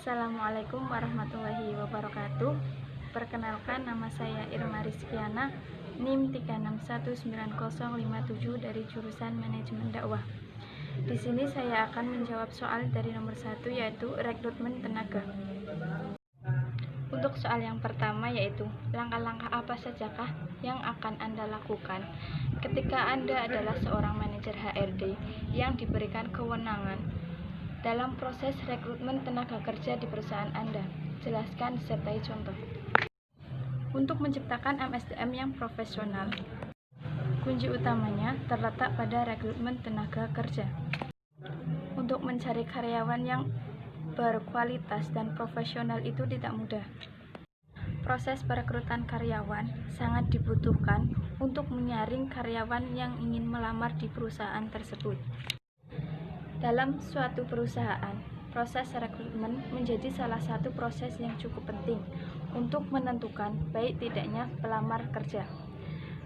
Assalamualaikum warahmatullahi wabarakatuh. Perkenalkan, nama saya Irma Rizkiana, NIM 3619057 dari jurusan Manajemen Dakwah. Di sini saya akan menjawab soal dari nomor 1, yaitu rekrutmen tenaga. Untuk soal yang pertama, yaitu langkah-langkah apa sajakah yang akan Anda lakukan ketika Anda adalah seorang manajer HRD yang diberikan kewenangan dalam proses rekrutmen tenaga kerja di perusahaan Anda. Jelaskan disertai contoh. Untuk menciptakan MSDM yang profesional, kunci utamanya terletak pada rekrutmen tenaga kerja. Untuk mencari karyawan yang berkualitas dan profesional itu tidak mudah. Proses perekrutan karyawan sangat dibutuhkan untuk menyaring karyawan yang ingin melamar di perusahaan tersebut. Dalam suatu perusahaan, proses rekrutmen menjadi salah satu proses yang cukup penting untuk menentukan baik tidaknya pelamar kerja.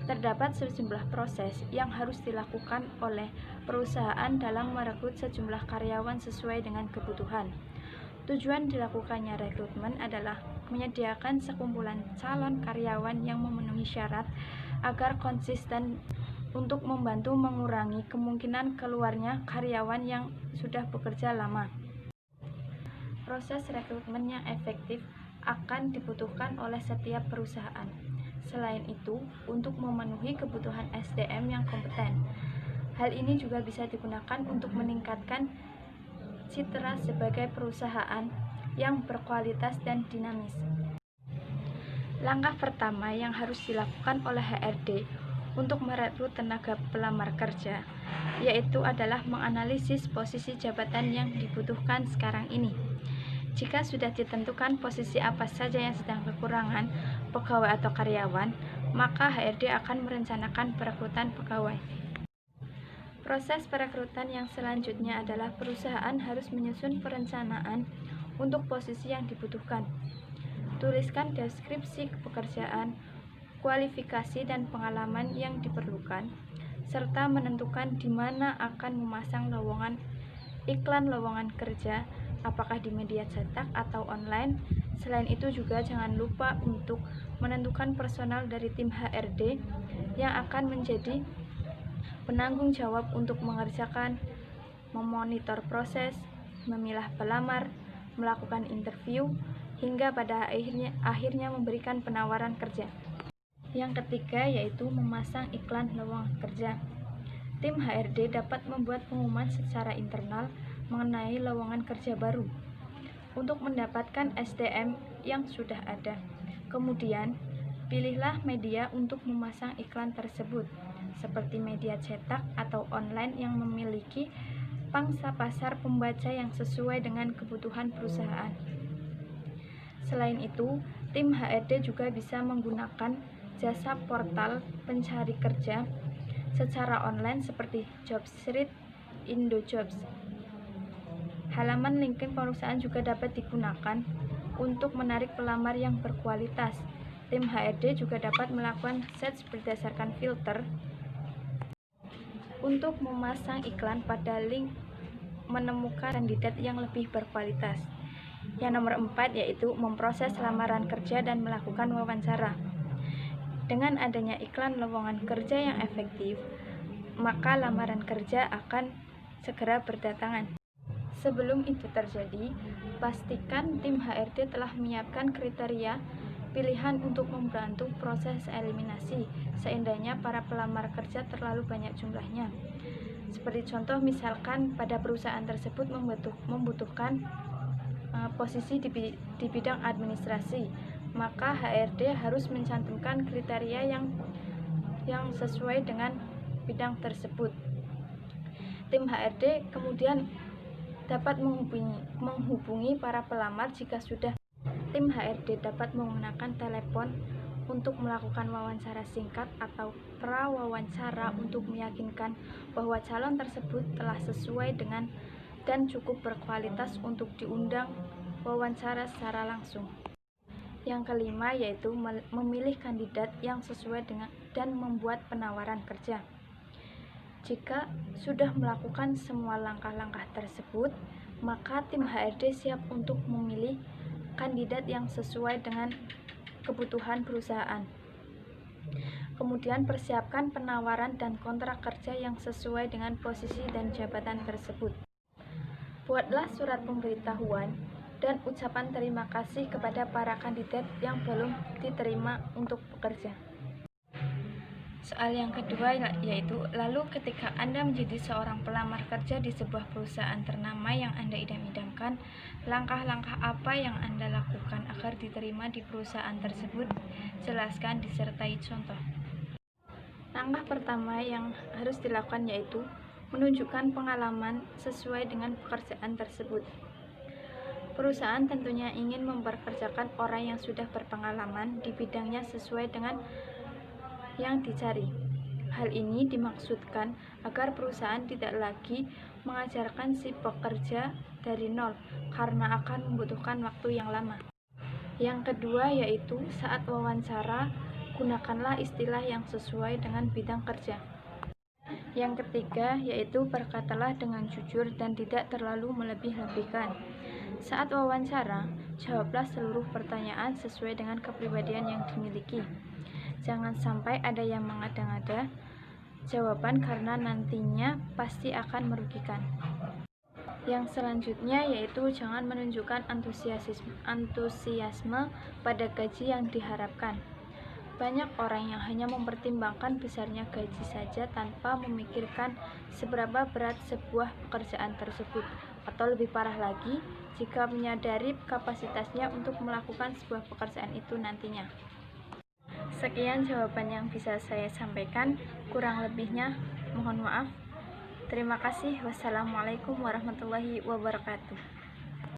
Terdapat sejumlah proses yang harus dilakukan oleh perusahaan dalam merekrut sejumlah karyawan sesuai dengan kebutuhan. Tujuan dilakukannya rekrutmen adalah menyediakan sekumpulan calon karyawan yang memenuhi syarat agar konsisten untuk membantu mengurangi kemungkinan keluarnya karyawan yang sudah bekerja lama. Proses rekrutmen yang efektif akan dibutuhkan oleh setiap perusahaan. Selain itu, untuk memenuhi kebutuhan SDM yang kompeten, hal ini juga bisa digunakan untuk meningkatkan citra sebagai perusahaan yang berkualitas dan dinamis. Langkah pertama yang harus dilakukan oleh HRD untuk merekrut tenaga pelamar kerja, yaitu adalah menganalisis posisi jabatan yang dibutuhkan sekarang ini. Jika sudah ditentukan posisi apa saja yang sedang kekurangan pegawai atau karyawan, maka HRD akan merencanakan perekrutan pegawai. Proses perekrutan yang selanjutnya adalah perusahaan harus menyusun perencanaan untuk posisi yang dibutuhkan. Tuliskan deskripsi pekerjaan, kualifikasi dan pengalaman yang diperlukan, serta menentukan di mana akan memasang iklan lowongan kerja, apakah di media cetak atau online. Selain itu juga jangan lupa untuk menentukan personal dari tim HRD yang akan menjadi penanggung jawab untuk mengerjakan, memonitor proses, memilah pelamar, melakukan interview, hingga pada akhirnya memberikan penawaran kerja. Yang ketiga yaitu memasang iklan lowongan kerja. Tim HRD dapat membuat pengumuman secara internal mengenai lowongan kerja baru untuk mendapatkan SDM yang sudah ada. Kemudian, pilihlah media untuk memasang iklan tersebut, seperti media cetak atau online yang memiliki pangsa pasar pembaca yang sesuai dengan kebutuhan perusahaan. Selain itu, tim HRD juga bisa menggunakan jasa portal pencari kerja secara online seperti Jobstreet, Indojobs. Halaman LinkedIn perusahaan juga dapat digunakan untuk menarik pelamar yang berkualitas. Tim HRD juga dapat melakukan search berdasarkan filter untuk memasang iklan pada link menemukan kandidat yang lebih berkualitas. Yang nomor 4 yaitu memproses lamaran kerja dan melakukan wawancara. Dengan adanya iklan lowongan kerja yang efektif, maka lamaran kerja akan segera berdatangan. Sebelum itu terjadi, pastikan tim HRD telah menyiapkan kriteria pilihan untuk membantu proses eliminasi, seandainya para pelamar kerja terlalu banyak jumlahnya. Seperti contoh, misalkan pada perusahaan tersebut membutuhkan posisi di bidang administrasi, maka HRD harus mencantumkan kriteria yang sesuai dengan bidang tersebut. Tim HRD kemudian dapat menghubungi para pelamar jika sudah. Tim HRD dapat menggunakan telepon untuk melakukan wawancara singkat atau prawawancara untuk meyakinkan bahwa calon tersebut telah sesuai dengan dan cukup berkualitas untuk diundang wawancara secara langsung. Yang kelima yaitu memilih kandidat yang sesuai dengan dan membuat penawaran kerja. Jika sudah melakukan semua langkah-langkah tersebut, maka tim HRD siap untuk memilih memilih kandidat yang sesuai dengan kebutuhan perusahaan. Kemudian persiapkan penawaran dan kontrak kerja yang sesuai dengan posisi dan jabatan tersebut. Buatlah surat pemberitahuan dan ucapan terima kasih kepada para kandidat yang belum diterima untuk bekerja. Soal yang kedua yaitu, lalu ketika Anda menjadi seorang pelamar kerja di sebuah perusahaan ternama yang Anda idam-idamkan, langkah-langkah apa yang Anda lakukan agar diterima di perusahaan tersebut? Jelaskan disertai contoh. Langkah pertama yang harus dilakukan yaitu menunjukkan pengalaman sesuai dengan pekerjaan tersebut. Perusahaan tentunya ingin mempekerjakan orang yang sudah berpengalaman di bidangnya sesuai dengan yang dicari. Hal ini dimaksudkan agar perusahaan tidak lagi mengajarkan si pekerja dari nol karena akan membutuhkan waktu yang lama. Yang kedua yaitu saat wawancara, gunakanlah istilah yang sesuai dengan bidang kerja. Yang ketiga yaitu berkatalah dengan jujur dan tidak terlalu melebih-lebihkan. Saat wawancara, jawablah seluruh pertanyaan sesuai dengan kepribadian yang dimiliki. Jangan sampai ada yang mengada-ngada jawaban karena nantinya pasti akan merugikan. Yang selanjutnya yaitu jangan menunjukkan antusiasme pada gaji yang diharapkan. Banyak orang yang hanya mempertimbangkan besarnya gaji saja tanpa memikirkan seberapa berat sebuah pekerjaan tersebut, atau lebih parah lagi, jika menyadari kapasitasnya untuk melakukan sebuah pekerjaan itu nantinya. Sekian jawaban yang bisa saya sampaikan, kurang lebihnya mohon maaf. Terima kasih. Wassalamualaikum warahmatullahi wabarakatuh.